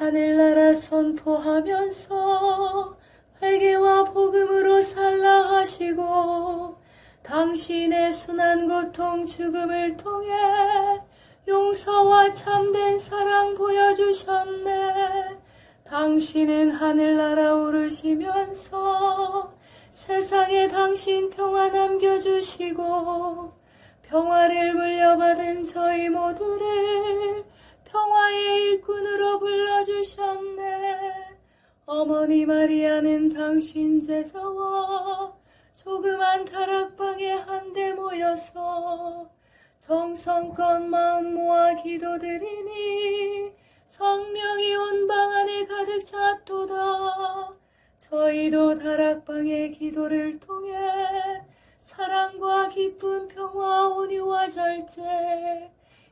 하늘나라 선포하면서 회개와 복음으로 살라 하시고 당신의 순한 고통 죽음을 통해 용서와 참된 사랑 보여주셨네. 당신은 하늘나라 오르시면서 세상에 당신 평화 남겨주시고 평화를 물려받은 저희 모두를 평화의 일꾼으로 불러주셨네. 어머니 마리아는 당신 제자와 조그만 다락방에 한데 모여서 정성껏 마음 모아 기도드리니 성령이 온 방 안에 가득 찼도다. 저희도 다락방의 기도를 통해 사랑과 기쁨, 평화, 온유와 절제,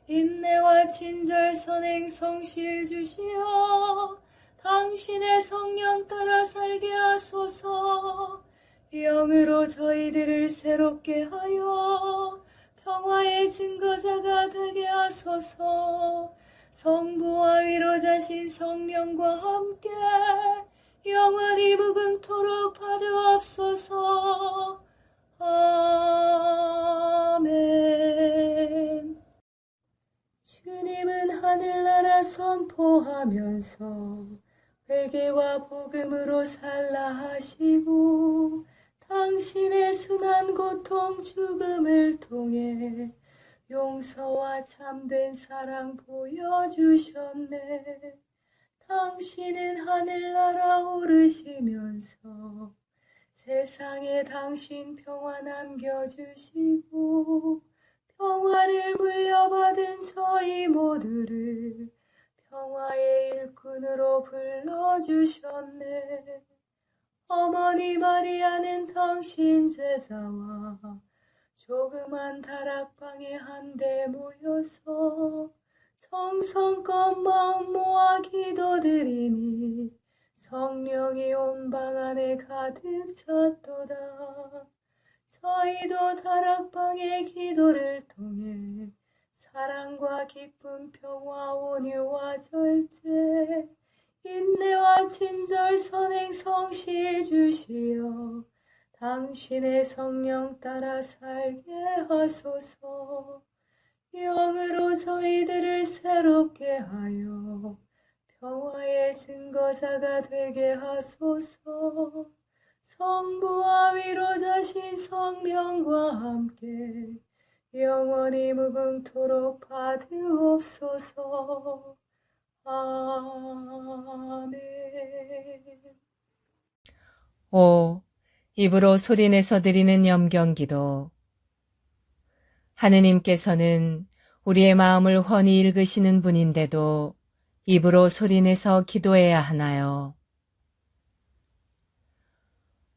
인내와 친절, 선행, 성실 주시어 당신의 성령 따라 살게 하소서. 영으로 저희들을 새롭게 하여 평화의 증거자가 되게 하소서. 성부와 위로자신 성령과 함께 영원히 무궁토록 받으옵소서. 아멘. 주님은 하늘나라 선포하면서 회개와 복음으로 살라 하시고 당신의 순한 고통 죽음을 통해 용서와 참된 사랑 보여주셨네. 당신은 하늘나라 오르시면서 세상에 당신 평화 남겨주시고 평화를 물려받은 저희 모두를 평화의 일꾼으로 불러주셨네. 어머니 마리아는 당신 제자와 조그만 다락방에 한데 모여서 정성껏 마음 모아 기도드리니 성령이 온 방 안에 가득 찼도다. 저희도 다락방의 기도를 통해 사랑과 기쁨, 평화, 온유와 절제, 인내와 친절, 선행, 성실 주시어 당신의 성령 따라 살게 하소서. 영으로 저희들을 새롭게 하여 평화의 증거자가 되게 하소서. 성부와 위로자신 성령과 함께 영원히 무궁토록 받으옵소서. 아멘. 오, 입으로 소리내서 드리는 염경기도. 하느님께서는 우리의 마음을 훤히 읽으시는 분인데도 입으로 소리내서 기도해야 하나요?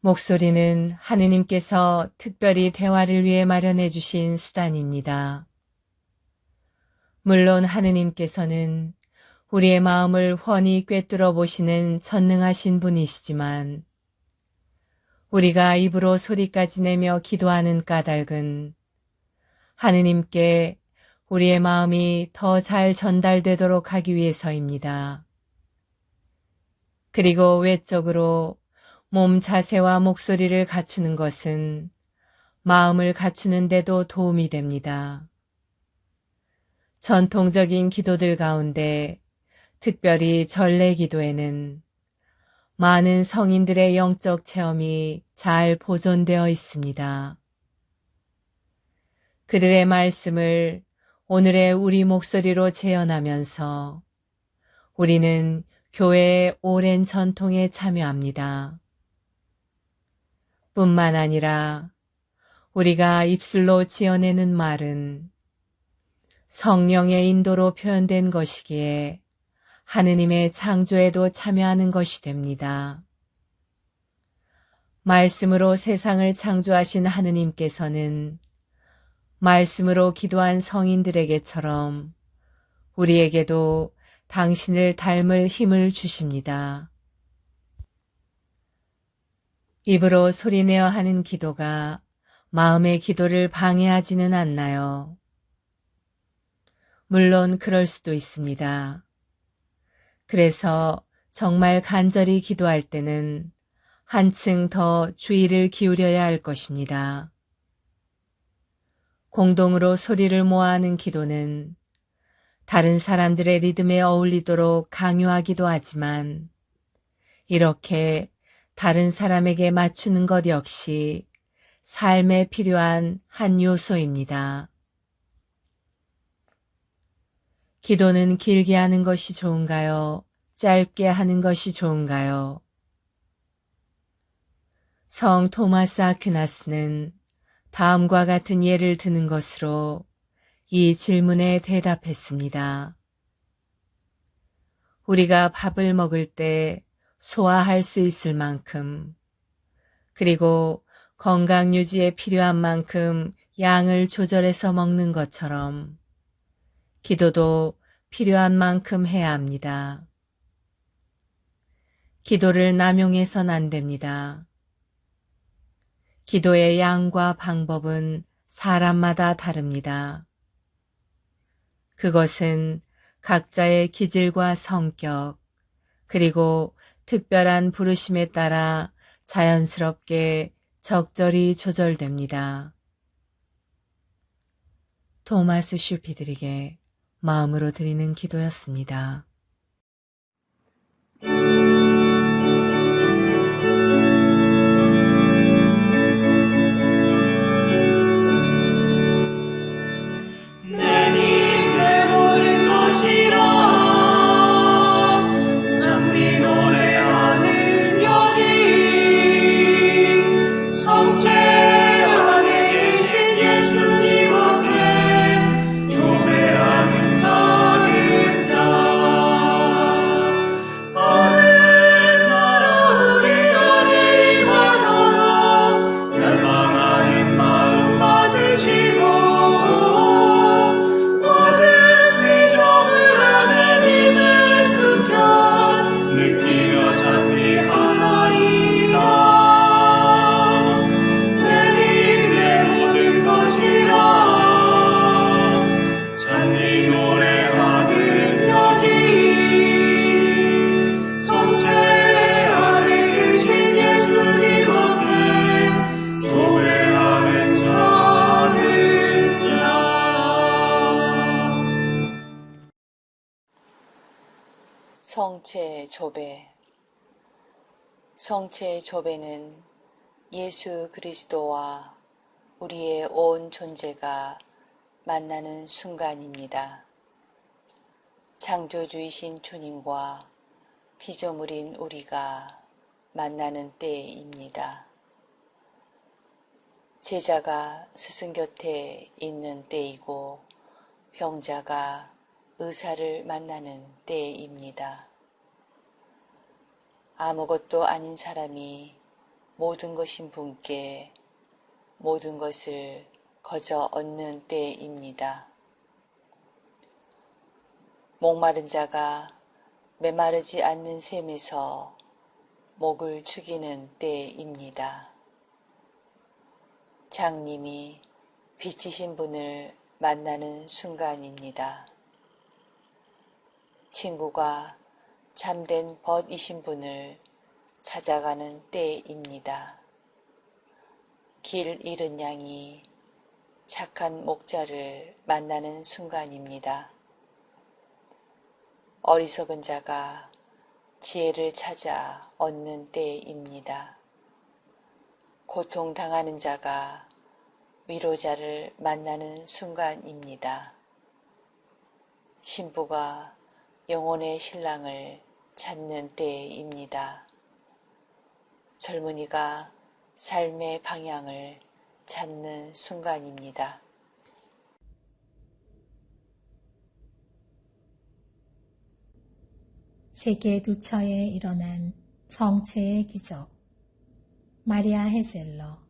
목소리는 하느님께서 특별히 대화를 위해 마련해 주신 수단입니다. 물론 하느님께서는 우리의 마음을 훤히 꿰뚫어 보시는 전능하신 분이시지만 우리가 입으로 소리까지 내며 기도하는 까닭은 하느님께 우리의 마음이 더 잘 전달되도록 하기 위해서입니다. 그리고 외적으로 몸 자세와 목소리를 갖추는 것은 마음을 갖추는 데도 도움이 됩니다. 전통적인 기도들 가운데 특별히 전례 기도에는 많은 성인들의 영적 체험이 잘 보존되어 있습니다. 그들의 말씀을 오늘의 우리 목소리로 재현하면서 우리는 교회의 오랜 전통에 참여합니다. 뿐만 아니라 우리가 입술로 지어내는 말은 성령의 인도로 표현된 것이기에 하느님의 창조에도 참여하는 것이 됩니다. 말씀으로 세상을 창조하신 하느님께서는 말씀으로 기도한 성인들에게처럼 우리에게도 당신을 닮을 힘을 주십니다. 입으로 소리내어 하는 기도가 마음의 기도를 방해하지는 않나요? 물론 그럴 수도 있습니다. 그래서 정말 간절히 기도할 때는 한층 더 주의를 기울여야 할 것입니다. 공동으로 소리를 모아하는 기도는 다른 사람들의 리듬에 어울리도록 강요하기도 하지만 이렇게 다른 사람에게 맞추는 것 역시 삶에 필요한 한 요소입니다. 기도는 길게 하는 것이 좋은가요? 짧게 하는 것이 좋은가요? 성 토마스 아퀴나스는 다음과 같은 예를 드는 것으로 이 질문에 대답했습니다. 우리가 밥을 먹을 때 소화할 수 있을 만큼, 그리고 건강 유지에 필요한 만큼 양을 조절해서 먹는 것처럼 기도도 필요한 만큼 해야 합니다. 기도를 남용해선 안 됩니다. 기도의 양과 방법은 사람마다 다릅니다. 그것은 각자의 기질과 성격, 그리고 특별한 부르심에 따라 자연스럽게 적절히 조절됩니다. 토마스 슈피드릭의 마음으로 드리는 기도였습니다. 성체 조배. 성체 조배는 예수 그리스도와 우리의 온 존재가 만나는 순간입니다. 창조주이신 주님과 피조물인 우리가 만나는 때입니다. 제자가 스승 곁에 있는 때이고 병자가 의사를 만나는 때입니다. 아무것도 아닌 사람이 모든 것인 분께 모든 것을 거저 얻는 때입니다. 목마른 자가 메마르지 않는 샘에서 목을 축이는 때입니다. 장님이 빛이신 분을 만나는 순간입니다. 친구가 참된 벗이신 분을 찾아가는 때입니다. 길 잃은 양이 착한 목자를 만나는 순간입니다. 어리석은 자가 지혜를 찾아 얻는 때입니다. 고통당하는 자가 위로자를 만나는 순간입니다. 신부가 영혼의 신랑을 찾는 때입니다. 젊은이가 삶의 방향을 찾는 순간입니다. 세계 누처에 일어난 성체의 기적. 마리아 헤젤러.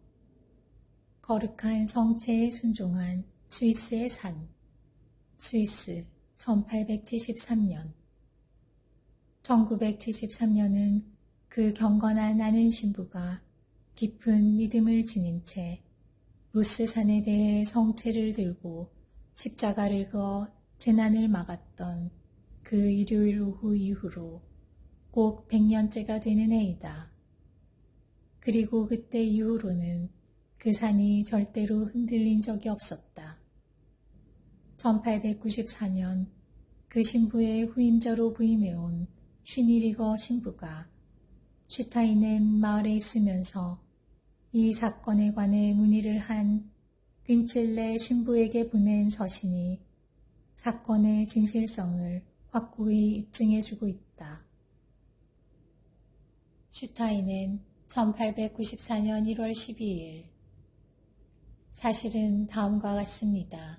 거룩한 성체에 순종한 스위스의 산. 스위스 1873년. 1973년은 그 경건한 아는 신부가 깊은 믿음을 지닌 채 루스산에 대해 성체를 들고 십자가를 그어 재난을 막았던 그 그 일요일 오후 이후로 꼭 100년째가 되는 해이다. 그리고 그때 이후로는 그 산이 절대로 흔들린 적이 없었다. 1894년 그 신부의 후임자로 부임해온 슈니리거 신부가 슈타인엔 마을에 있으면서 이 사건에 관해 문의를 한 큉칠레 신부에게 보낸 서신이 사건의 진실성을 확고히 입증해주고 있다. 슈타인은 1894년 1월 12일 사실은 다음과 같습니다.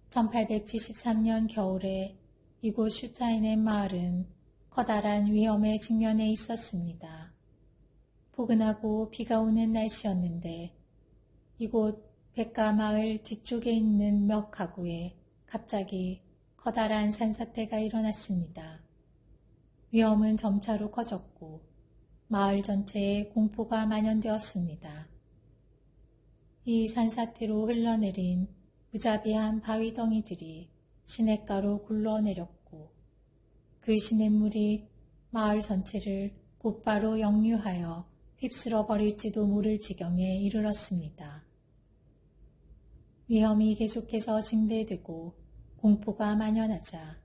1873년 겨울에 이곳 슈타인의 마을은 커다란 위험에 직면해 있었습니다. 포근하고 비가 오는 날씨였는데 이곳 백가 마을 뒤쪽에 있는 몇 가구에 갑자기 커다란 산사태가 일어났습니다. 위험은 점차로 커졌고 마을 전체에 공포가 만연되었습니다. 이 산사태로 흘러내린 무자비한 바위덩이들이 시냇가로 굴러내렸고 그 시냇물이 마을 전체를 곧바로 역류하여 휩쓸어 버릴지도 모를 지경에 이르렀습니다. 위험이 계속해서 증대되고 공포가 만연하자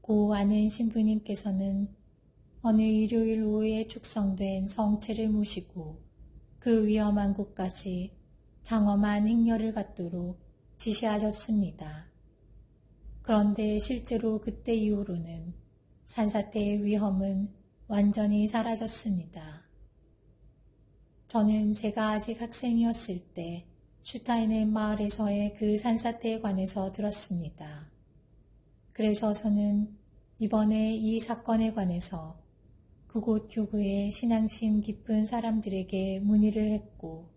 고 아는 신부님께서는 어느 일요일 오후에 축성된 성체를 모시고 그 위험한 곳까지 장엄한 행렬을 갖도록 지시하셨습니다. 그런데 실제로 그때 이후로는 산사태의 위험은 완전히 사라졌습니다. 저는 제가 아직 학생이었을 때 슈타인의 마을에서의 그 산사태에 관해서 들었습니다. 그래서 저는 이번에 이 사건에 관해서 그곳 교구의 신앙심 깊은 사람들에게 문의를 했고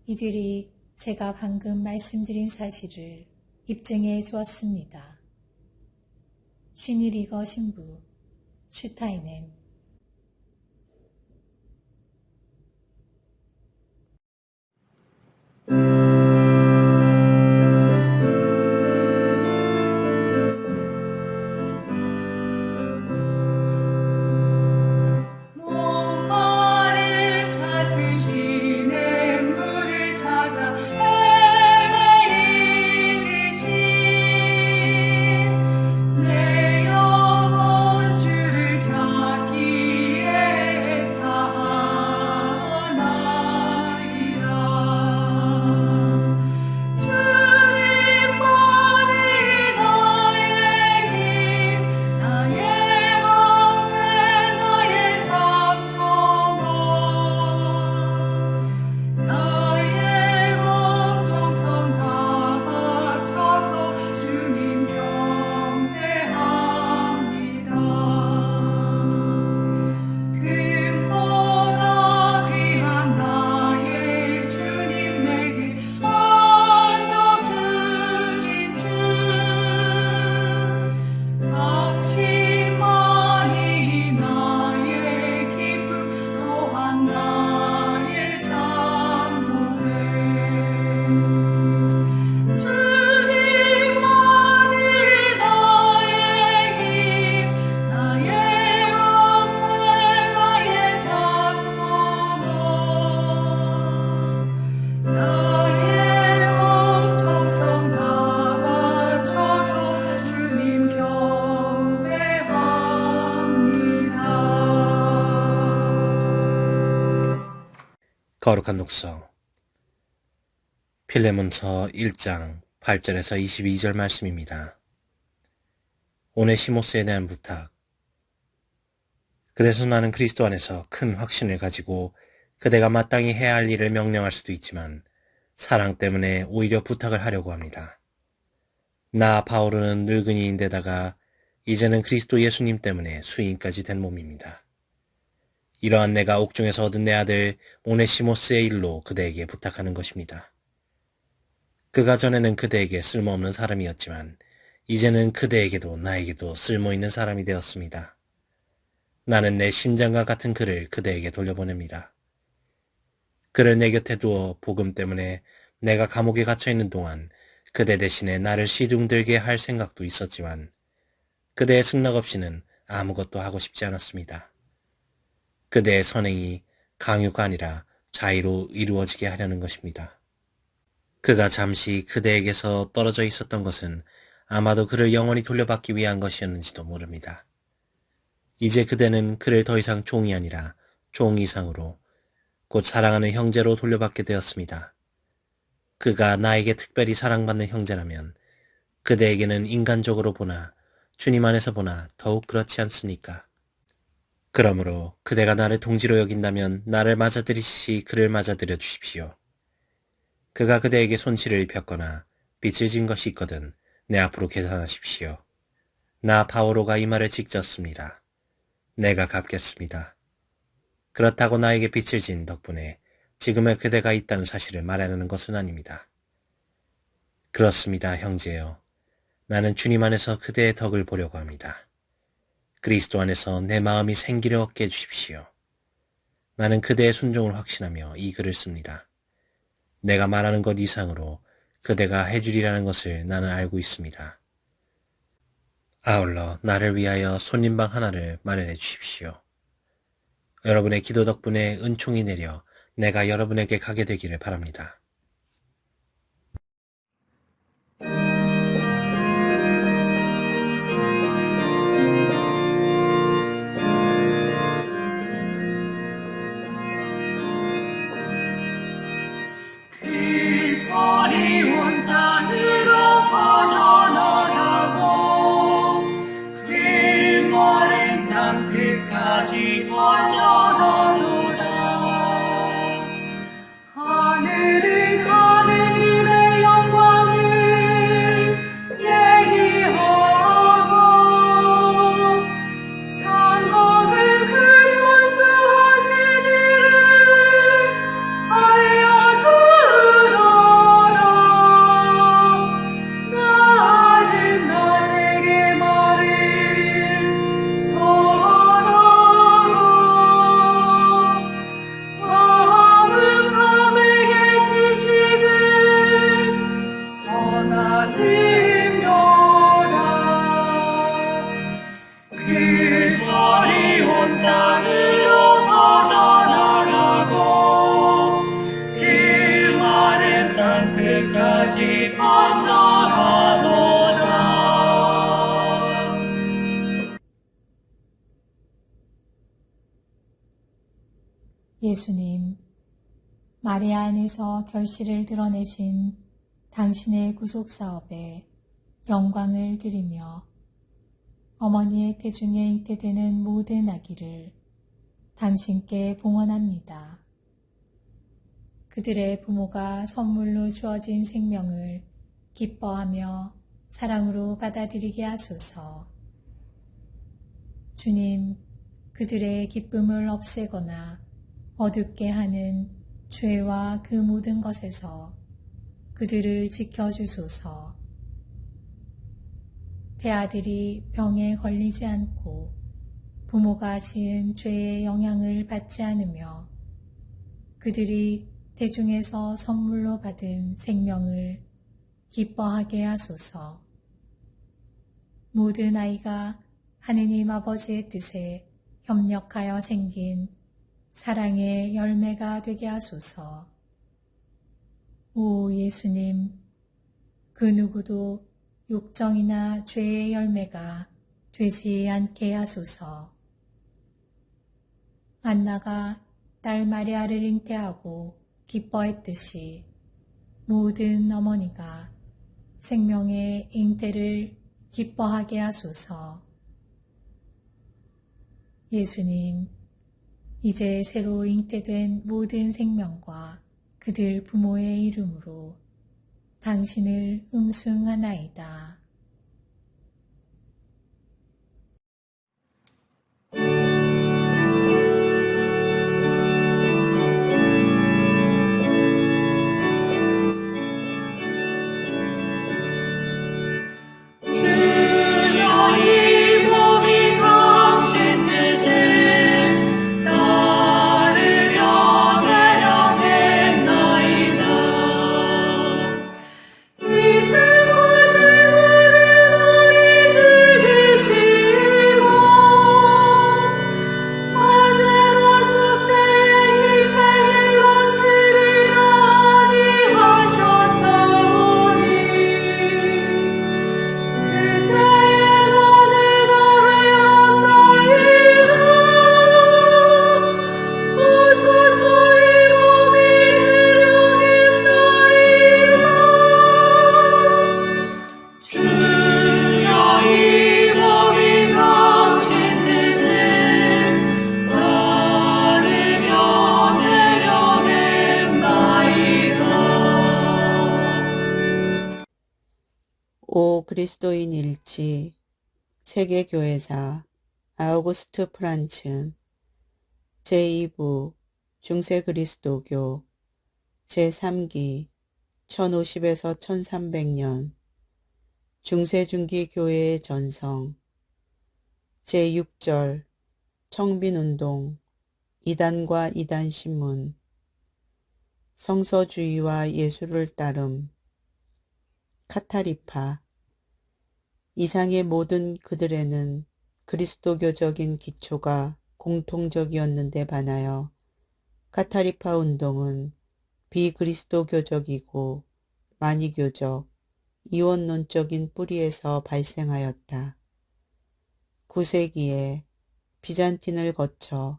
이들이 제가 방금 말씀드린 사실을 입증해 주었습니다. 슈니리거 신부 슈타인엔 목마른 사슬시내 물을 찾아 헤매이듯이 내 영혼 주를 찾기에 다하나이다. 주님만이 나의 힘, 나의 방패, 나의 장성원, 나의 몸 정성 다 바쳐서 주님 경배합니다. 금보다 귀한 나의 주님 내게 안적 주신 주, 당신만이 나의 기쁨 또한 나의 장목에 주님만이 나의 힘, 나의 방패, 나의 장성원, 나의 몸 정성 다 바쳐서 주님 경배합니다. 거룩한 독서 필레몬서 1장 8절에서 22절 말씀입니다. 오네시모스에 대한 부탁. 그래서 나는 그리스도 안에서 큰 확신을 가지고 그대가 마땅히 해야 할 일을 명령할 수도 있지만 사랑 때문에 오히려 부탁을 하려고 합니다. 나 바울은 늙은이인데다가 이제는 그리스도 예수님 때문에 수인까지 된 몸입니다. 이러한 내가 옥중에서 얻은 내 아들 오네시모스의 일로 그대에게 부탁하는 것입니다. 그가 전에는 그대에게 쓸모없는 사람이었지만 이제는 그대에게도 나에게도 쓸모있는 사람이 되었습니다. 나는 내 심장과 같은 그를 그대에게 돌려보냅니다. 그를 내 곁에 두어 복음 때문에 내가 감옥에 갇혀있는 동안 그대 대신에 나를 시중들게 할 생각도 있었지만 그대의 승낙 없이는 아무것도 하고 싶지 않았습니다. 그대의 선행이 강요가 아니라 자의로 이루어지게 하려는 것입니다. 그가 잠시 그대에게서 떨어져 있었던 것은 아마도 그를 영원히 돌려받기 위한 것이었는지도 모릅니다. 이제 그대는 그를 더 이상 종이 아니라 종 이상으로 곧 사랑하는 형제로 돌려받게 되었습니다. 그가 나에게 특별히 사랑받는 형제라면 그대에게는 인간적으로 보나 주님 안에서 보나 더욱 그렇지 않습니까? 그러므로 그대가 나를 동지로 여긴다면 나를 맞아들이시시 그를 맞아들여 주십시오. 그가 그대에게 손실을 입혔거나 빚을 진 것이 있거든 내 앞으로 계산하십시오. 나 바오로가 이 말을 직졌습니다. 내가 갚겠습니다. 그렇다고 나에게 빚을 진 덕분에 지금의 그대가 있다는 사실을 말하는 것은 아닙니다. 그렇습니다, 형제여. 나는 주님 안에서 그대의 덕을 보려고 합니다. 그리스도 안에서 내 마음이 생기를 얻게 해주십시오. 나는 그대의 순종을 확신하며 이 글을 씁니다. 내가 말하는 것 이상으로 그대가 해주리라는 것을 나는 알고 있습니다. 아울러 나를 위하여 손님방 하나를 마련해 주십시오. 여러분의 기도 덕분에 은총이 내려 내가 여러분에게 가게 되기를 바랍니다. 그 소리 온 땅으로 퍼져나가고 그 마른 땅 끝까지 퍼져나도다. 하늘은 하느님의 영광을 얘기하고 장막을 그 손수하신 일을 알려주더라. 낮은 낮에게 말을 전하고 밤은 밤에게 지식을 전하는도다. 그 소리 온 땅으로 퍼져나가고 그 마른 땅 끝까지 퍼져가도다. 예수님, 마리아 안에서 결실을 드러내신 당신의 구속사업에 영광을 드리며 어머니의 태중에 잉태되는 모든 아기를 당신께 봉헌합니다. 그들의 부모가 선물로 주어진 생명을 기뻐하며 사랑으로 받아들이게 하소서. 주님, 그들의 기쁨을 없애거나 어둡게 하는 죄와 그 모든 것에서 그들을 지켜주소서. 태아들이 병에 걸리지 않고 부모가 지은 죄의 영향을 받지 않으며 그들이 태중에서 선물로 받은 생명을 기뻐하게 하소서. 모든 아이가 하느님 아버지의 뜻에 협력하여 생긴 사랑의 열매가 되게 하소서. 오 예수님, 그 누구도 욕정이나 죄의 열매가 되지 않게 하소서. 안나가 딸 마리아를 잉태하고 기뻐했듯이 모든 어머니가 생명의 잉태를 기뻐하게 하소서. 예수님, 이제 새로 잉태된 모든 생명과 그들 부모의 이름으로 당신을 음숭하나이다. 주여 이 몸이 당신 뜻에 따르려 대령했나이다. 이 슬퍼짐을 고 그리스도인 일치 세계교회사 아우구스트 프란츠 제2부 중세 그리스도교 제3기 1050에서 1300년 중세중기 교회의 전성 제6절 청빈운동 이단과 이단신문 성서주의와 예수를 따름 카타리파 이상의 모든 그들에는 그리스도교적인 기초가 공통적이었는데 반하여 카타리파 운동은 비그리스도교적이고 마니교적, 이원론적인 뿌리에서 발생하였다. 9세기에 비잔틴을 거쳐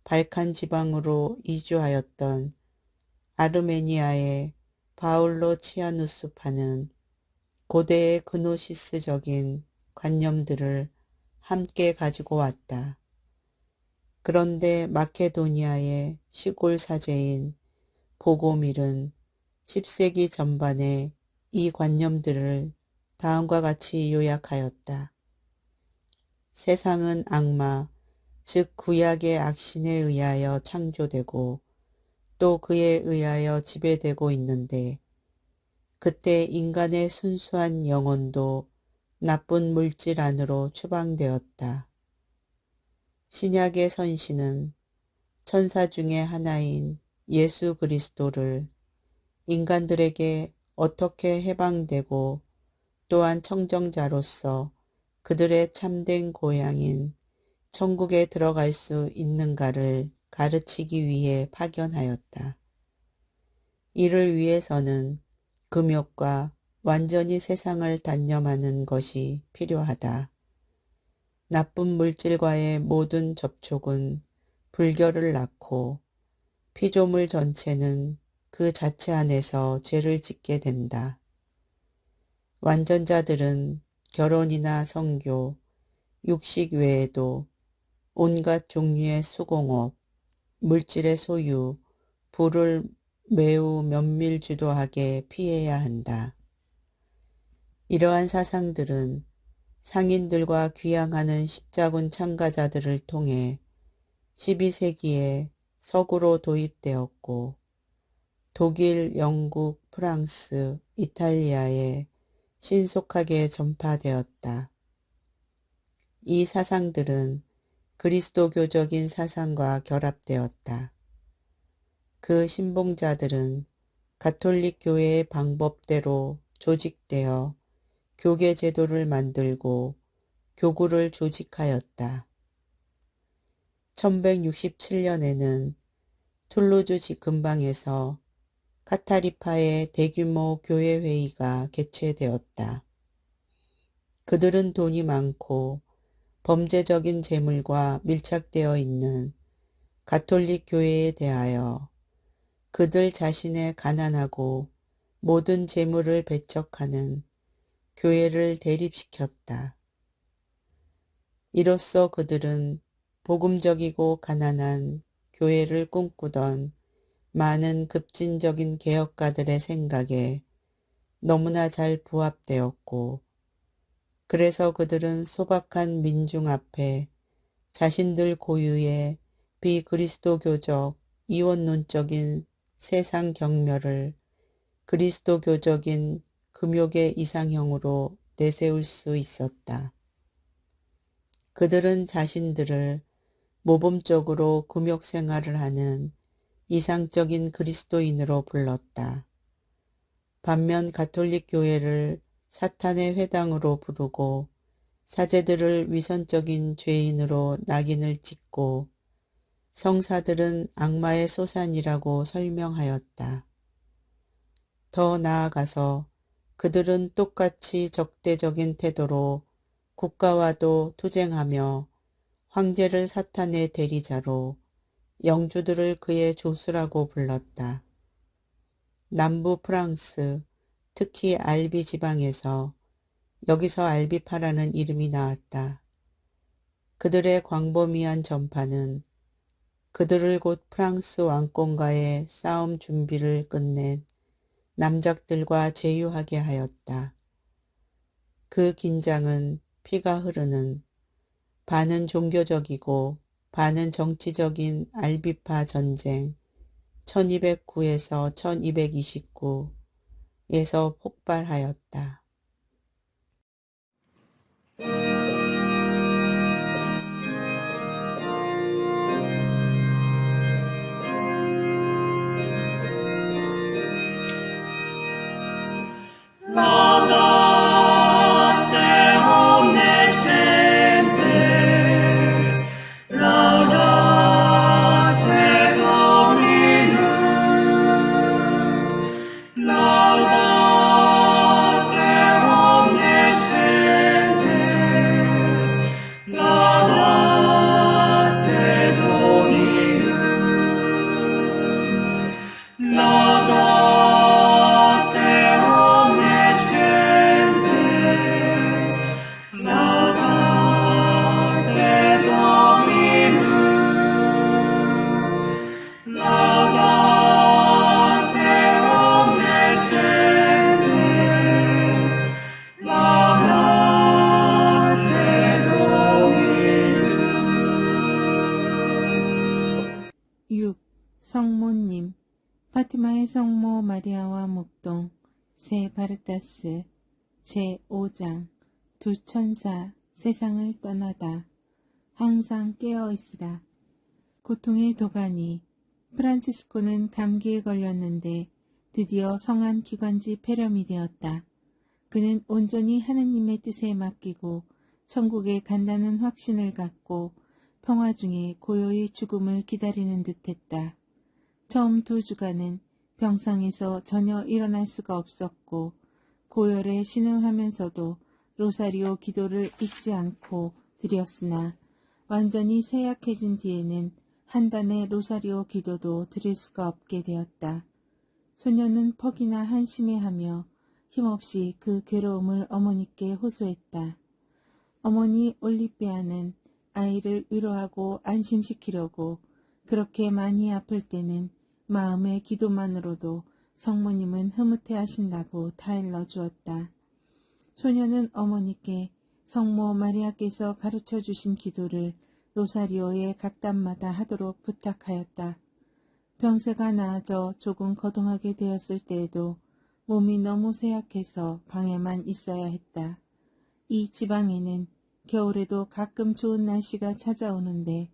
발칸 지방으로 이주하였던 아르메니아의 바울로 치아누스파는 고대의 그노시스적인 관념들을 함께 가지고 왔다. 그런데 마케도니아의 시골 사제인 보고밀은 10세기 전반에 이 관념들을 다음과 같이 요약하였다. 세상은 악마, 즉 구약의 악신에 의하여 창조되고 또 그에 의하여 지배되고 있는데 그때 인간의 순수한 영혼도 나쁜 물질 안으로 추방되었다. 신약의 선신은 천사 중에 하나인 예수 그리스도를 인간들에게 어떻게 해방되고 또한 청정자로서 그들의 참된 고향인 천국에 들어갈 수 있는가를 가르치기 위해 파견하였다. 이를 위해서는 금욕과 완전히 세상을 단념하는 것이 필요하다. 나쁜 물질과의 모든 접촉은 불결을 낳고 피조물 전체는 그 자체 안에서 죄를 짓게 된다. 완전자들은 결혼이나 성교, 육식 외에도 온갖 종류의 수공업, 물질의 소유, 부를 매우 면밀주도하게 피해야 한다. 이러한 사상들은 상인들과 귀향하는 십자군 참가자들을 통해 12세기에 서구로 도입되었고 독일, 영국, 프랑스, 이탈리아에 신속하게 전파되었다. 이 사상들은 그리스도교적인 사상과 결합되었다. 그 신봉자들은 가톨릭 교회의 방법대로 조직되어 교계 제도를 만들고 교구를 조직하였다. 1167년에는 툴루즈 근방에서 카타리파의 대규모 교회회의가 개최되었다. 그들은 돈이 많고 범죄적인 재물과 밀착되어 있는 가톨릭 교회에 대하여 그들 자신의 가난하고 모든 재물을 배척하는 교회를 대립시켰다. 이로써 그들은 복음적이고 가난한 교회를 꿈꾸던 많은 급진적인 개혁가들의 생각에 너무나 잘 부합되었고 그래서 그들은 소박한 민중 앞에 자신들 고유의 비그리스도교적 이원론적인 세상 경멸을 그리스도교적인 금욕의 이상형으로 내세울 수 있었다. 그들은 자신들을 모범적으로 금욕 생활을 하는 이상적인 그리스도인으로 불렀다. 반면 가톨릭 교회를 사탄의 회당으로 부르고 사제들을 위선적인 죄인으로 낙인을 찍고 성사들은 악마의 소산이라고 설명하였다. 더 나아가서 그들은 똑같이 적대적인 태도로 국가와도 투쟁하며 황제를 사탄의 대리자로 영주들을 그의 조수라고 불렀다. 남부 프랑스, 특히 알비 지방에서 여기서 알비파라는 이름이 나왔다. 그들의 광범위한 전파는 그들을 곧 프랑스 왕권과의 싸움 준비를 끝낸 남작들과 제휴하게 하였다. 그 긴장은 피가 흐르는 반은 종교적이고 반은 정치적인 알비파 전쟁 1209에서 1229에서 폭발하였다. Laudate omnes gentes, laudate Dominum, laudate omnes gentes, laudate Dominum, laudate omnes gentes, laudate Dominum, laudate omnes gentes, laudate Dominum. 6. 성모님 파티마의 성모 마리아와 묵동 세 바르타스 제5장 두 천사 세상을 떠나다 항상 깨어있으라. 고통의 도가니 프란치스코는 감기에 걸렸는데 드디어 성한 기관지 폐렴이 되었다. 그는 온전히 하느님의 뜻에 맡기고 천국에 간다는 확신을 갖고 평화 중에 고요히 죽음을 기다리는 듯했다. 처음 2주간은 병상에서 전혀 일어날 수가 없었고 고열에 신음하면서도 로사리오 기도를 잊지 않고 드렸으나 완전히 쇠약해진 뒤에는 한 단의 로사리오 기도도 드릴 수가 없게 되었다. 소녀는 퍽이나 한심해하며 힘없이 그 괴로움을 어머니께 호소했다. 어머니 올리비아는 아이를 위로하고 안심시키려고 그렇게 많이 아플 때는 마음의 기도만으로도 성모님은 흐뭇해 하신다고 타일러 주었다. 소녀는 어머니께 성모 마리아께서 가르쳐 주신 기도를 로사리오의 각단마다 하도록 부탁하였다. 병세가 나아져 조금 거동하게 되었을 때에도 몸이 너무 쇠약해서 방에만 있어야 했다. 이 지방에는 겨울에도 가끔 좋은 날씨가 찾아오는데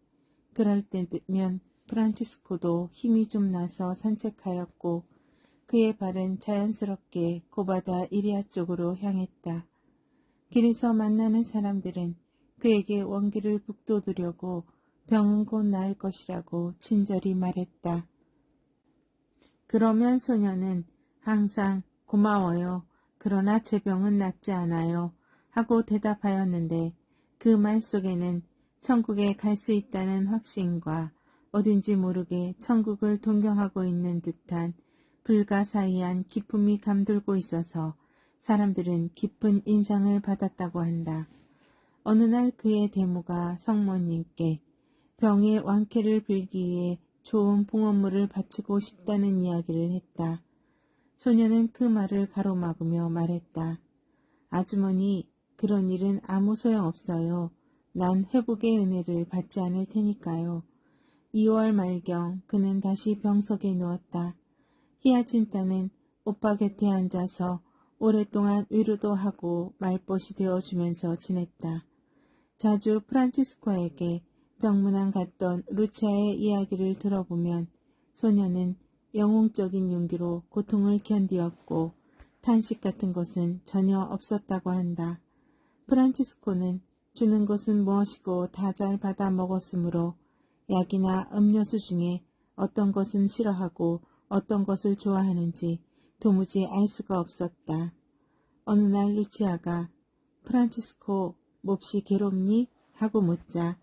그럴 때면 프란치스코도 힘이 좀 나서 산책하였고 그의 발은 자연스럽게 고바다 이리아 쪽으로 향했다. 길에서 만나는 사람들은 그에게 원기를 북돋으려고 병은 곧 나을 것이라고 친절히 말했다. 그러면 소녀는 항상 고마워요. 그러나 제 병은 낫지 않아요. 하고 대답하였는데 그 말 속에는 천국에 갈 수 있다는 확신과 어딘지 모르게 천국을 동경하고 있는 듯한 불가사의한 기쁨이 감돌고 있어서 사람들은 깊은 인상을 받았다고 한다. 어느 날 그의 대모가 성모님께 병의 완쾌를 빌기 위해 좋은 봉헌물을 바치고 싶다는 이야기를 했다. 소녀는 그 말을 가로막으며 말했다. 아주머니, 그런 일은 아무 소용없어요. 난 회복의 은혜를 받지 않을 테니까요. 2월 말경 그는 다시 병석에 누웠다. 히아친타는 오빠 곁에 앉아서 오랫동안 위로도 하고 말벗이 되어주면서 지냈다. 자주 프란치스코에게 병문안 갔던 루치아의 이야기를 들어보면 소녀는 영웅적인 용기로 고통을 견디었고 탄식 같은 것은 전혀 없었다고 한다. 프란치스코는 주는 것은 무엇이고 다 잘 받아 먹었으므로 약이나 음료수 중에 어떤 것은 싫어하고 어떤 것을 좋아하는지 도무지 알 수가 없었다. 어느 날 루치아가 프란치스코 몹시 괴롭니? 하고 묻자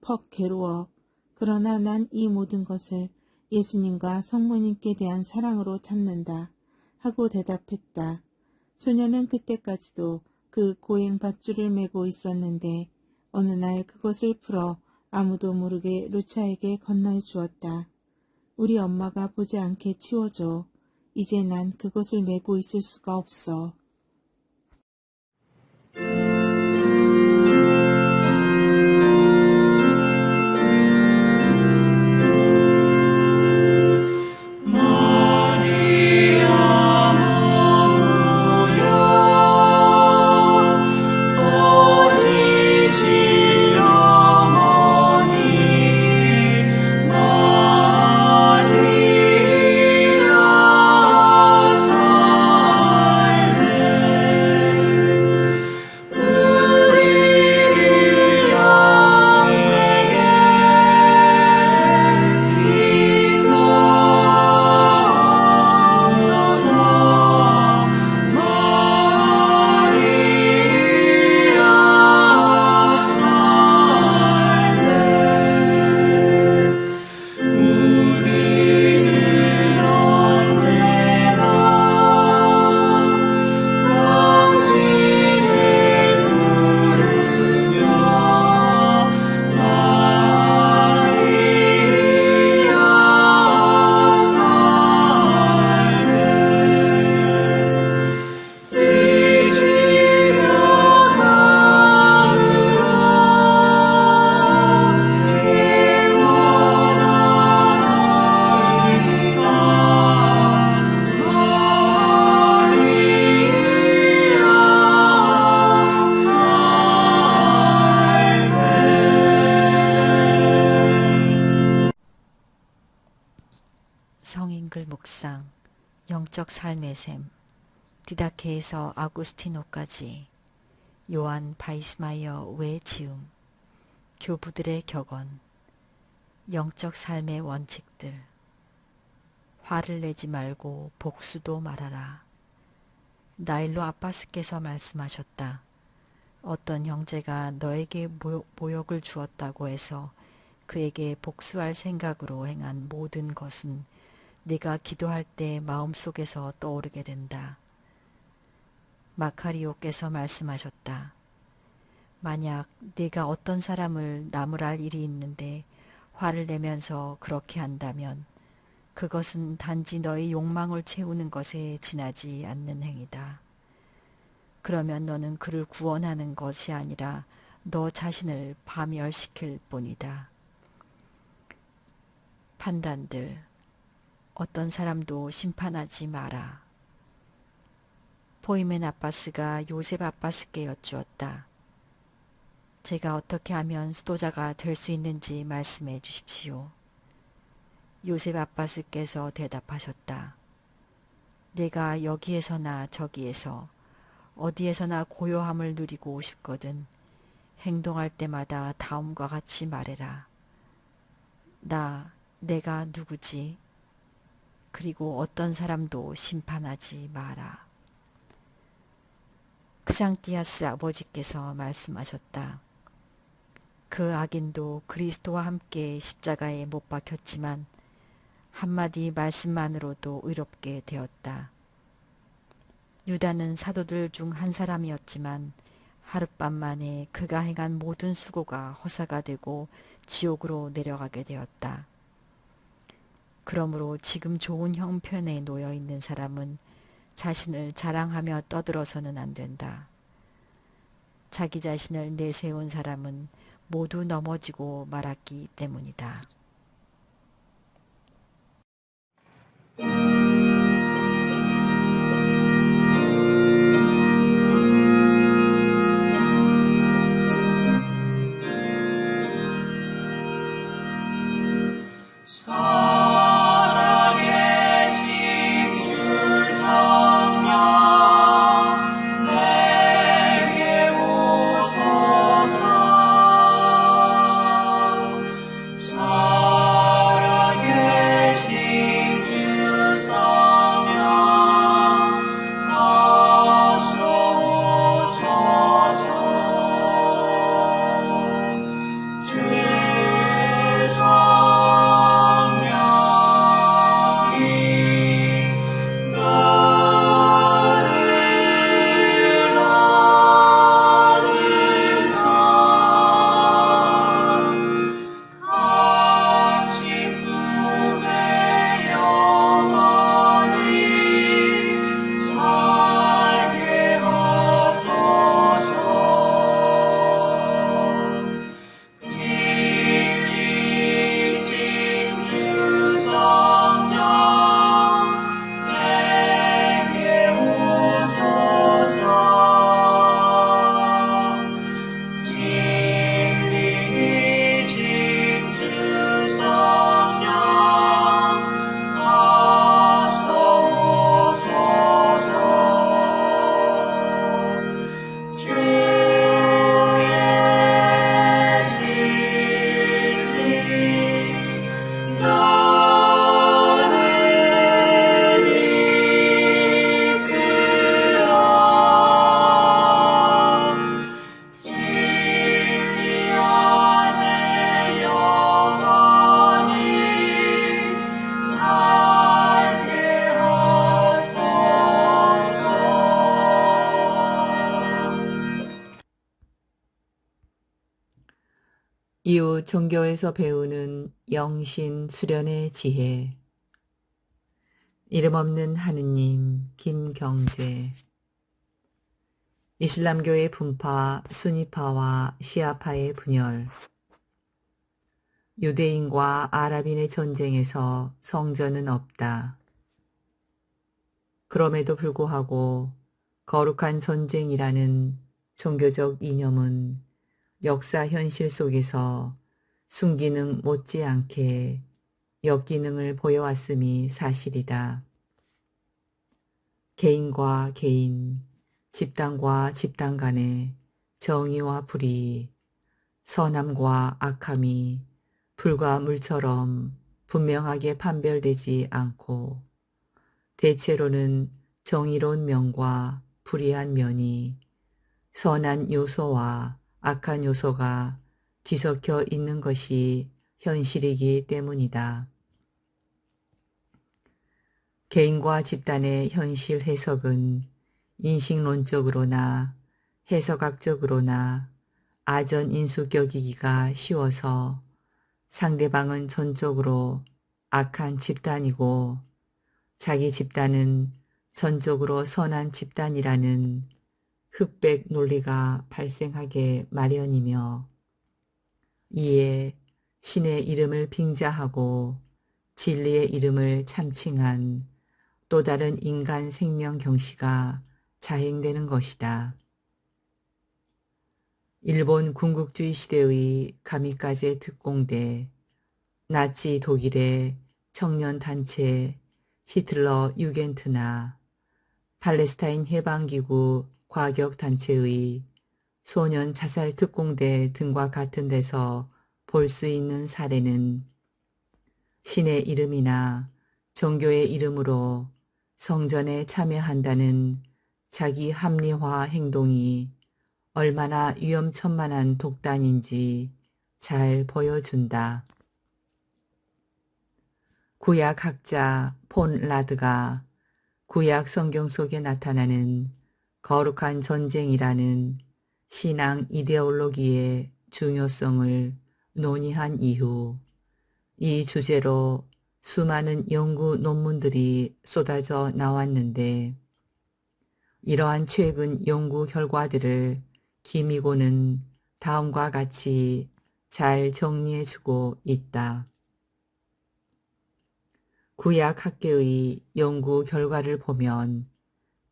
퍽 괴로워. 그러나 난 이 모든 것을 예수님과 성모님께 대한 사랑으로 참는다. 하고 대답했다. 소녀는 그때까지도 그 고행 밧줄을 메고 있었는데 어느 날 그것을 풀어 아무도 모르게 루차에게 건너해 주었다. 우리 엄마가 보지 않게 치워줘. 이제 난 그것을 메고 있을 수가 없어. 영적 삶의 셈, 디다케에서 아구스티노까지, 요한 바이스마이어 외 지음, 교부들의 격언, 영적 삶의 원칙들, 화를 내지 말고 복수도 말하라. 나일로 아빠스께서 말씀하셨다. 어떤 형제가 너에게 모욕을 주었다고 해서 그에게 복수할 생각으로 행한 모든 것은 네가 기도할 때 마음속에서 떠오르게 된다. 마카리오께서 말씀하셨다. 만약 네가 어떤 사람을 나무랄 일이 있는데 화를 내면서 그렇게 한다면 그것은 단지 너의 욕망을 채우는 것에 지나지 않는 행위다. 그러면 너는 그를 구원하는 것이 아니라 너 자신을 파멸시킬 뿐이다. 판단들, 어떤 사람도 심판하지 마라. 포이멘 아빠스가 요셉 아빠스께 여쭈었다. 제가 어떻게 하면 수도자가 될 수 있는지 말씀해 주십시오. 요셉 아빠스께서 대답하셨다. 내가 여기에서나 저기에서 어디에서나 고요함을 누리고 싶거든 행동할 때마다 다음과 같이 말해라. 내가 누구지? 그리고 어떤 사람도 심판하지 마라. 크상티아스 아버지께서 말씀하셨다. 그 악인도 그리스도와 함께 십자가에 못 박혔지만 한마디 말씀만으로도 의롭게 되었다. 유다는 사도들 중 한 사람이었지만 하룻밤 만에 그가 행한 모든 수고가 허사가 되고 지옥으로 내려가게 되었다. 그러므로 지금 좋은 형편에 놓여 있는 사람은 자신을 자랑하며 떠들어서는 안 된다. 자기 자신을 내세운 사람은 모두 넘어지고 말았기 때문이다. 살아계신 주 성령 내게 오소서. 살아계신 주 성령 어서 오소서. 주 이후 종교에서 배우는 영신 수련의 지혜. 이름 없는 하느님, 김경재. 이슬람교의 분파, 수니파와 시아파의 분열. 유대인과 아랍인의 전쟁에서 성전은 없다. 그럼에도 불구하고 거룩한 전쟁이라는 종교적 이념은 역사 현실 속에서 순기능 못지않게 역기능을 보여왔음이 사실이다. 개인과 개인, 집단과 집단 간의 정의와 불의, 선함과 악함이 불과 물처럼 분명하게 판별되지 않고 대체로는 정의로운 면과 불의한 면이 선한 요소와 악한 요소가 뒤섞여 있는 것이 현실이기 때문이다. 개인과 집단의 현실 해석은 인식론적으로나 해석학적으로나 아전인수격이기가 쉬워서 상대방은 전적으로 악한 집단이고 자기 집단은 전적으로 선한 집단이라는 흑백 논리가 발생하게 마련이며 이에 신의 이름을 빙자하고 진리의 이름을 참칭한 또 다른 인간 생명 경시가 자행되는 것이다. 일본 군국주의 시대의 가미카제 특공대, 나치 독일의 청년단체 히틀러 유겐트나 팔레스타인 해방기구 과격단체의 소년 자살 특공대 등과 같은 데서 볼 수 있는 사례는 신의 이름이나 종교의 이름으로 성전에 참여한다는 자기 합리화 행동이 얼마나 위험천만한 독단인지 잘 보여준다. 구약학자 폰 라드가 구약 성경 속에 나타나는 거룩한 전쟁이라는 신앙 이데올로기의 중요성을 논의한 이후 이 주제로 수많은 연구 논문들이 쏟아져 나왔는데 이러한 최근 연구 결과들을 기미고는 다음과 같이 잘 정리해주고 있다. 구약학계의 연구 결과를 보면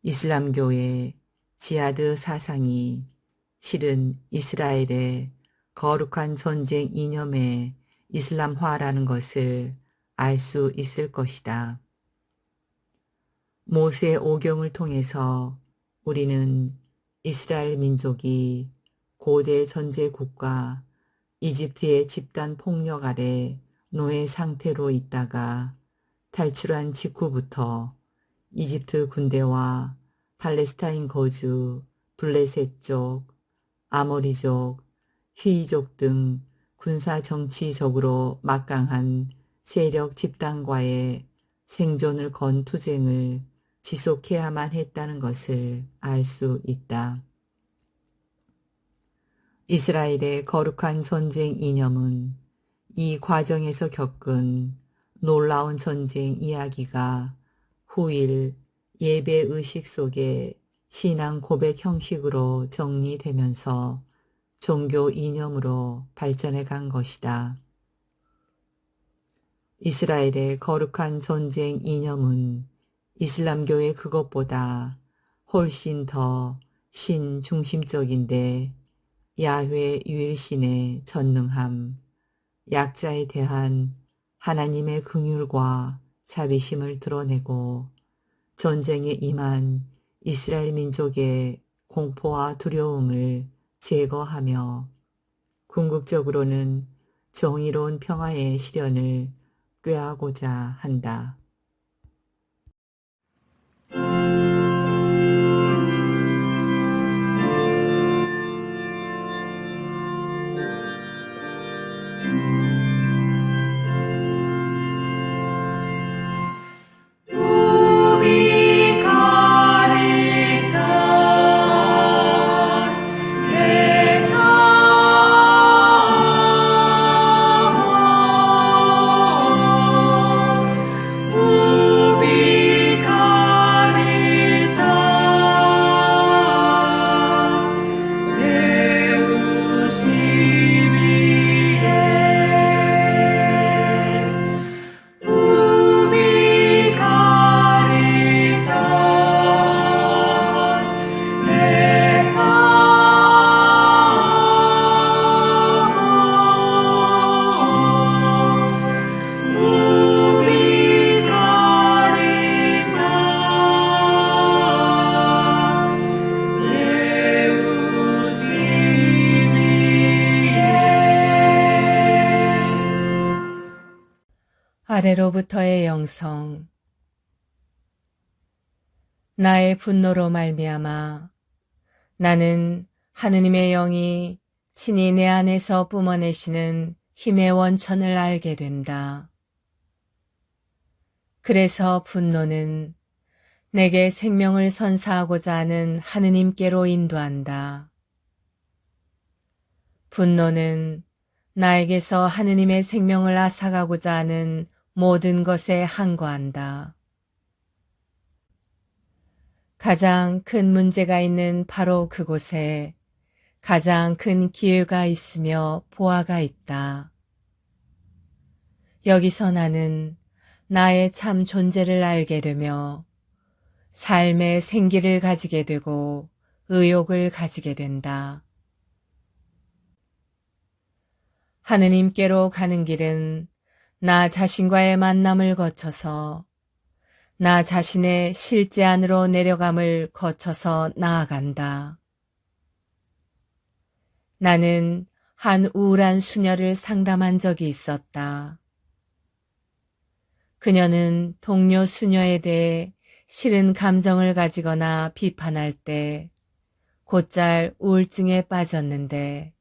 이슬람교의 지하드 사상이 실은 이스라엘의 거룩한 전쟁 이념의 이슬람화라는 것을 알 수 있을 것이다. 모세 오경을 통해서 우리는 이스라엘 민족이 고대 전제국가 이집트의 집단 폭력 아래 노예 상태로 있다가 탈출한 직후부터 이집트 군대와 팔레스타인 거주 블레셋족, 아모리족, 휘이족 등 군사 정치적으로 막강한 세력 집단과의 생존을 건 투쟁을 지속해야만 했다는 것을 알 수 있다. 이스라엘의 거룩한 전쟁 이념은 이 과정에서 겪은 놀라운 전쟁 이야기가 후일 예배의식 속에 신앙 고백 형식으로 정리되면서 종교 이념으로 발전해 간 것이다. 이스라엘의 거룩한 전쟁 이념은 이슬람교의 그것보다 훨씬 더 신중심적인데 야훼 유일신의 전능함, 약자에 대한 하나님의 긍휼과 자비심을 드러내고 전쟁에 임한 이스라엘 민족의 공포와 두려움을 제거하며 궁극적으로는 정의로운 평화의 실현을 꾀하고자 한다. 우리 아래로부터의 영성. 나의 분노로 말미암아 나는 하느님의 영이 친히 내 안에서 뿜어내시는 힘의 원천을 알게 된다. 그래서 분노는 내게 생명을 선사하고자 하는 하느님께로 인도한다. 분노는 나에게서 하느님의 생명을 앗아가고자 하는 모든 것에 항거한다. 가장 큰 문제가 있는 바로 그곳에 가장 큰 기회가 있으며 보화가 있다. 여기서 나는 나의 참 존재를 알게 되며 삶의 생기를 가지게 되고 의욕을 가지게 된다. 하느님께로 가는 길은 나 자신과의 만남을 거쳐서 나 자신의 실제 안으로 내려감을 거쳐서 나아간다. 나는 한 우울한 수녀를 상담한 적이 있었다. 그녀는 동료 수녀에 대해 싫은 감정을 가지거나 비판할 때 곧잘 우울증에 빠졌는데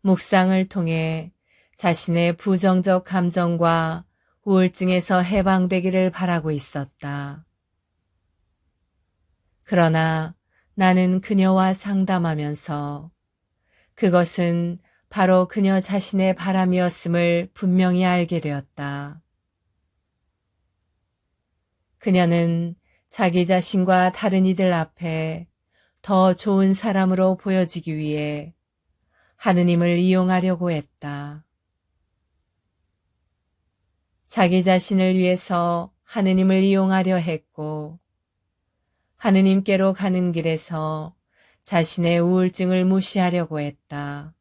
묵상을 통해 자신의 부정적 감정과 우울증에서 해방되기를 바라고 있었다. 그러나 나는 그녀와 상담하면서 그것은 바로 그녀 자신의 바람이었음을 분명히 알게 되었다. 그녀는 자기 자신과 다른 이들 앞에 더 좋은 사람으로 보여지기 위해 하느님을 이용하려고 했다. 자기 자신을 위해서 하느님을 이용하려 했고 하느님께로 가는 길에서 자신의 우울증을 무시하려고 했다.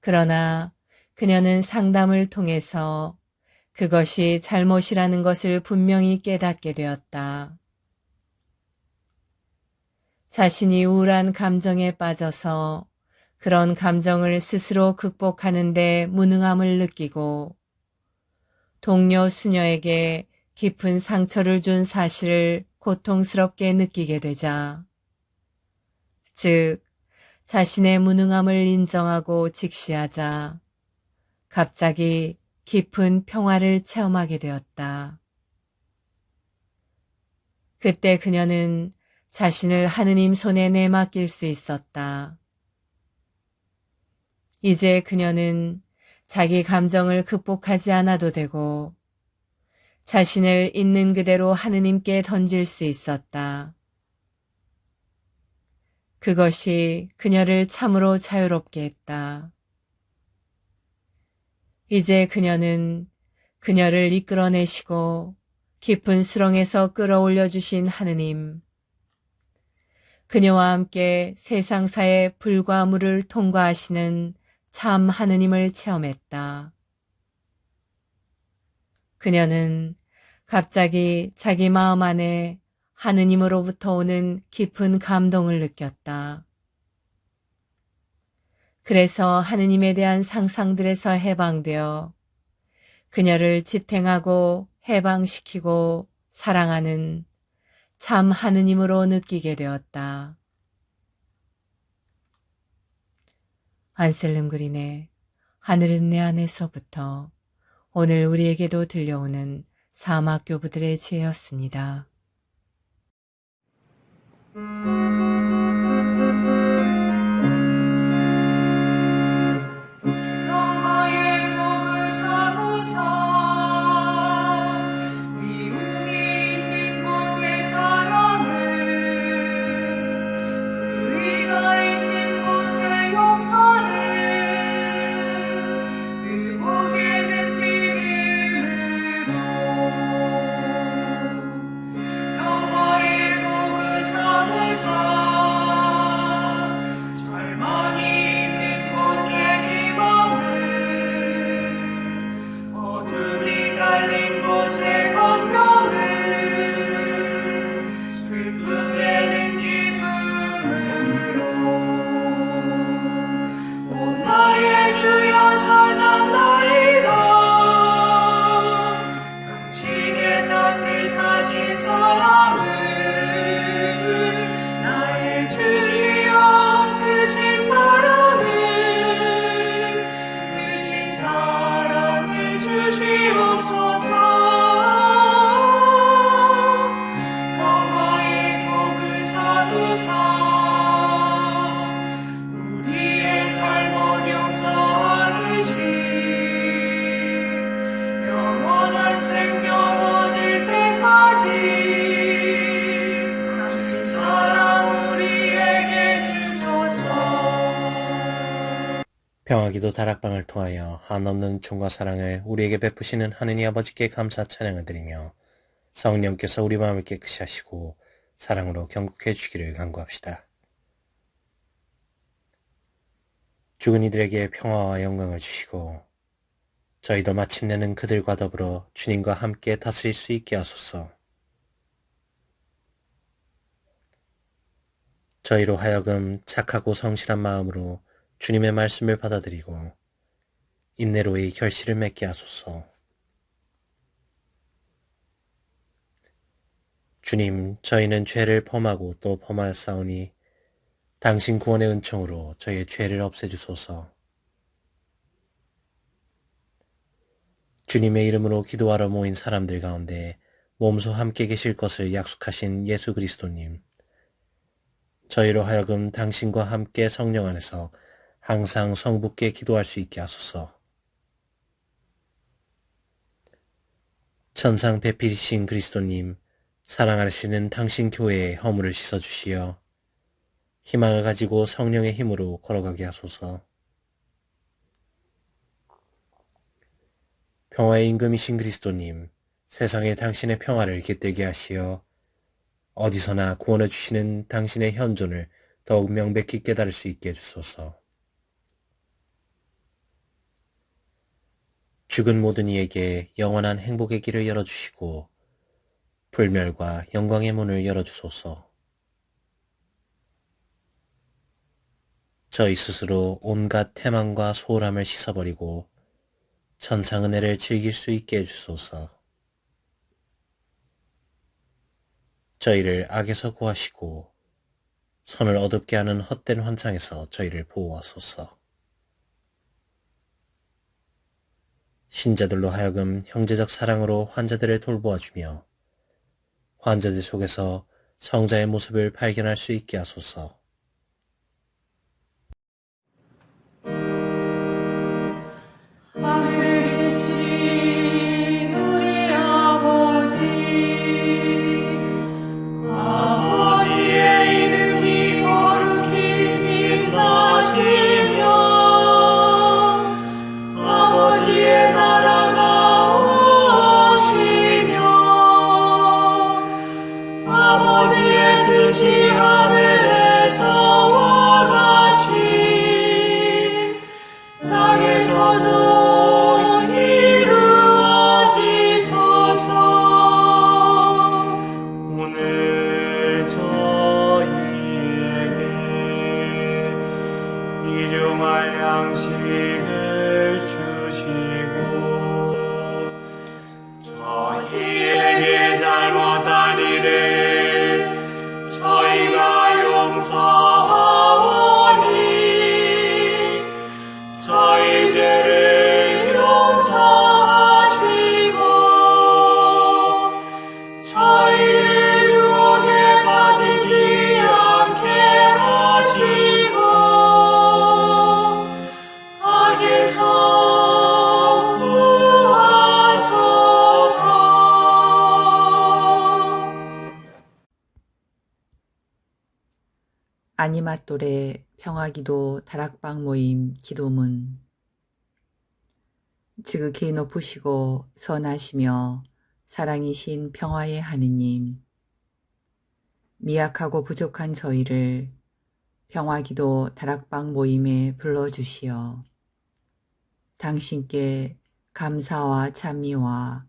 그러나 그녀는 상담을 통해서 그것이 잘못이라는 것을 분명히 깨닫게 되었다. 자신이 우울한 감정에 빠져서 그런 감정을 스스로 극복하는 데 무능함을 느끼고 동료 수녀에게 깊은 상처를 준 사실을 고통스럽게 느끼게 되자, 즉 자신의 무능함을 인정하고 직시하자 갑자기 깊은 평화를 체험하게 되었다. 그때 그녀는 자신을 하느님 손에 내맡길 수 있었다. 이제 그녀는 자기 감정을 극복하지 않아도 되고 자신을 있는 그대로 하느님께 던질 수 있었다. 그것이 그녀를 참으로 자유롭게 했다. 이제 그녀는 그녀를 이끌어내시고 깊은 수렁에서 끌어올려 주신 하느님, 그녀와 함께 세상사의 불과 물을 통과하시는 참 하느님을 체험했다. 그녀는 갑자기 자기 마음 안에 하느님으로부터 오는 깊은 감동을 느꼈다. 그래서 하느님에 대한 상상들에서 해방되어 그녀를 지탱하고 해방시키고 사랑하는 참 하느님으로 느끼게 되었다. 안셀름 그린의 하늘은 내 안에서부터 오늘 우리에게도 들려오는 사막교부들의 지혜였습니다. 평화의 덕을 사무사 미움이 있는 곳의 사랑을 불의가 있는 곳의 용서를 의복에는 믿음으로 평화기도 다락방을 통하여 한없는 은총과 사랑을 우리에게 베푸시는 하느님 아버지께 감사 찬양을 드리며 성령께서 우리 마음을 깨끗이 하시고 사랑으로 경국해 주기를 간구합시다. 죽은 이들에게 평화와 영광을 주시고 저희도 마침내는 그들과 더불어 주님과 함께 다스릴 수 있게 하소서. 저희로 하여금 착하고 성실한 마음으로 주님의 말씀을 받아들이고 인내로의 결실을 맺게 하소서. 주님, 저희는 죄를 범하고 또 범하였사오니 당신 구원의 은총으로 저희의 죄를 없애주소서. 주님의 이름으로 기도하러 모인 사람들 가운데 몸소 함께 계실 것을 약속하신 예수 그리스도님, 저희로 하여금 당신과 함께 성령 안에서 항상 성부께 기도할 수 있게 하소서. 천상 배필이신 그리스도님, 사랑하시는 당신 교회의 허물을 씻어주시어 희망을 가지고 성령의 힘으로 걸어가게 하소서. 평화의 임금이신 그리스도님, 세상에 당신의 평화를 깃들게 하시어 어디서나 구원해 주시는 당신의 현존을 더욱 명백히 깨달을 수 있게 해주소서. 죽은 모든 이에게 영원한 행복의 길을 열어주시고 불멸과 영광의 문을 열어주소서. 저희 스스로 온갖 태만과 소홀함을 씻어버리고 천상 은혜를 즐길 수 있게 해주소서. 저희를 악에서 구하시고 선을 어둡게 하는 헛된 환상에서 저희를 보호하소서. 신자들로 하여금 형제적 사랑으로 환자들을 돌보아주며 환자들 속에서 성자의 모습을 발견할 수 있게 하소서. 하늘에 계신 우리 아버지, 아버지의 이름이 거룩히 빛나시며 아버지의 나라가 오시며 아버지의 뜻이 하늘에서와 같이 땅에서도 이루어지소서. 오늘 저희에게 일용할 양식을 주시고 저희에게 잘못한 일을 저희가 용서하오니 저희 죄를 용서하시고 저희를 유혹에 빠지지 않게 하시고 악에서 구하소서. 아니맛돌의 평화기도 다락방 모임 기도문. 지극히 높으시고 선하시며 사랑이신 평화의 하느님, 미약하고 부족한 저희를 평화기도 다락방 모임에 불러주시어 당신께 감사와 찬미와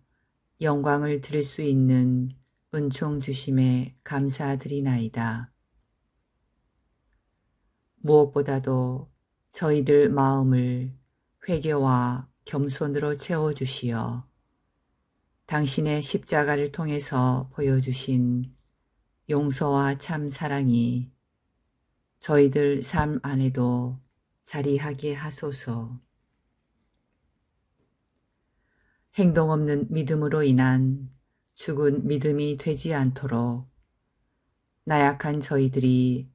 영광을 드릴 수 있는 은총 주심에 감사드리나이다. 무엇보다도 저희들 마음을 회개와 겸손으로 채워주시어 당신의 십자가를 통해서 보여주신 용서와 참 사랑이 저희들 삶 안에도 자리하게 하소서. 행동 없는 믿음으로 인한 죽은 믿음이 되지 않도록 나약한 저희들이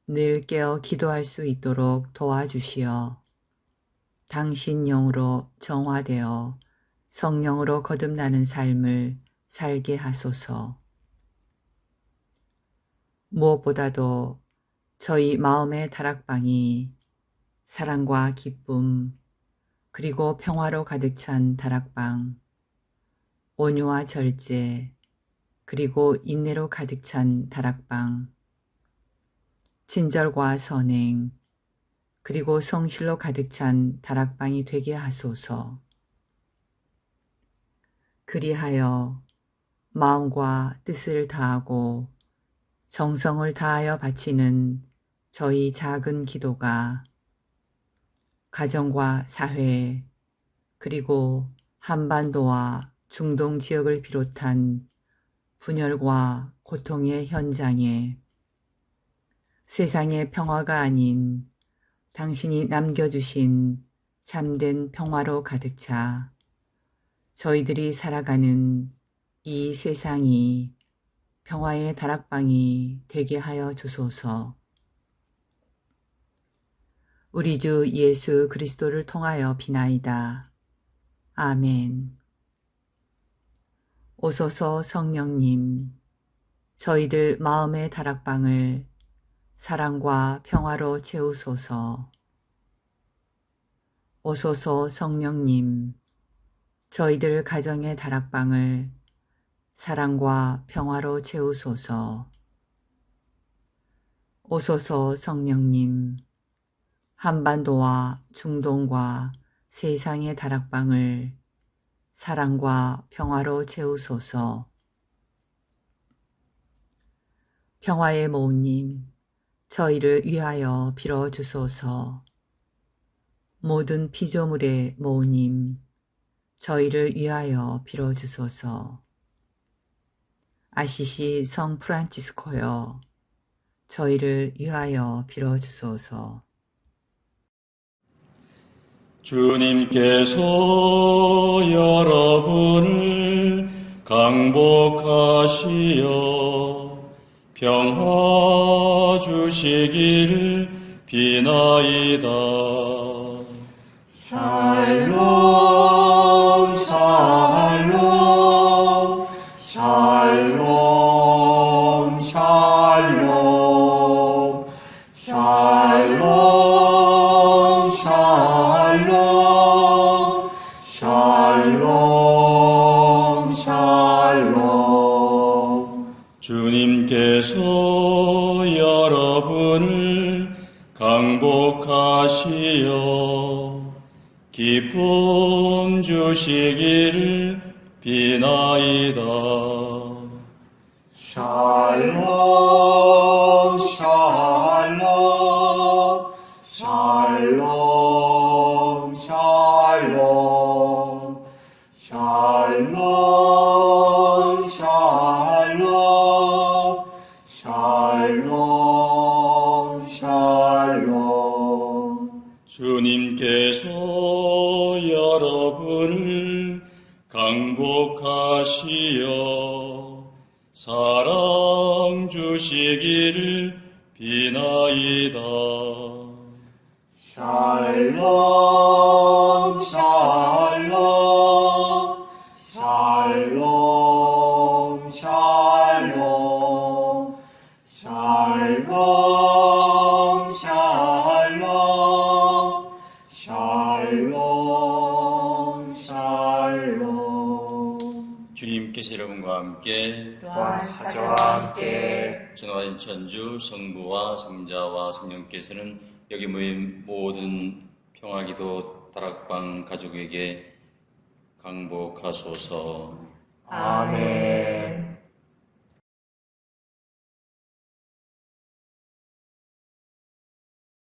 늘 깨어 기도할 수 있도록 도와주시어 당신 영으로 정화되어 성령으로 거듭나는 삶을 살게 하소서. 무엇보다도 저희 마음의 다락방이 사랑과 기쁨, 그리고 평화로 가득 찬 다락방, 온유와 절제, 그리고 인내로 가득 찬 다락방, 친절과 선행, 그리고 성실로 가득 찬 다락방이 되게 하소서. 그리하여 마음과 뜻을 다하고 정성을 다하여 바치는 저희 작은 기도가 가정과 사회, 그리고 한반도와 중동 지역을 비롯한 분열과 고통의 현장에 세상의 평화가 아닌 당신이 남겨주신 참된 평화로 가득 차 저희들이 살아가는 이 세상이 평화의 다락방이 되게 하여 주소서. 우리 주 예수 그리스도를 통하여 비나이다. 아멘. 오소서 성령님, 저희들 마음의 다락방을 사랑과 평화로 채우소서. 오소서 성령님, 저희들 가정의 다락방을 사랑과 평화로 채우소서. 오소서 성령님, 한반도와 중동과 세상의 다락방을 사랑과 평화로 채우소서. 평화의 모우님, 저희를 위하여 빌어주소서. 모든 피조물의 모우님, 저희를 위하여 빌어주소서. 아시시 성 프란치스코여, 저희를 위하여 빌어주소서. 주님께서 여러분을 강복하시어 평화 주시길 비나이다. 샬롬 샬롬 샬롬 샬롬 샬롬 샬롬 샬롬 샬롬. 주님께서 여러분을 강복하시어 기쁨 주시길 비나이다. 샬롬 샬롬 샬롬 샬롬 샬롬 샬롬 샬롬 샬롬. 주님께서 여러분을 강복하시어 사랑 주시길 비나이다. 샬롬 샬롬 샬롬 샬롬 샬롬 샬롬 샬롬 샬롬. 주님께서 여러분과 함께 또한 사자와 함께 전화인 천주 성부와 성자와 성령께서는 여기 모인 모든 평화기도 다락방 가족에게 강복하소서. 아멘.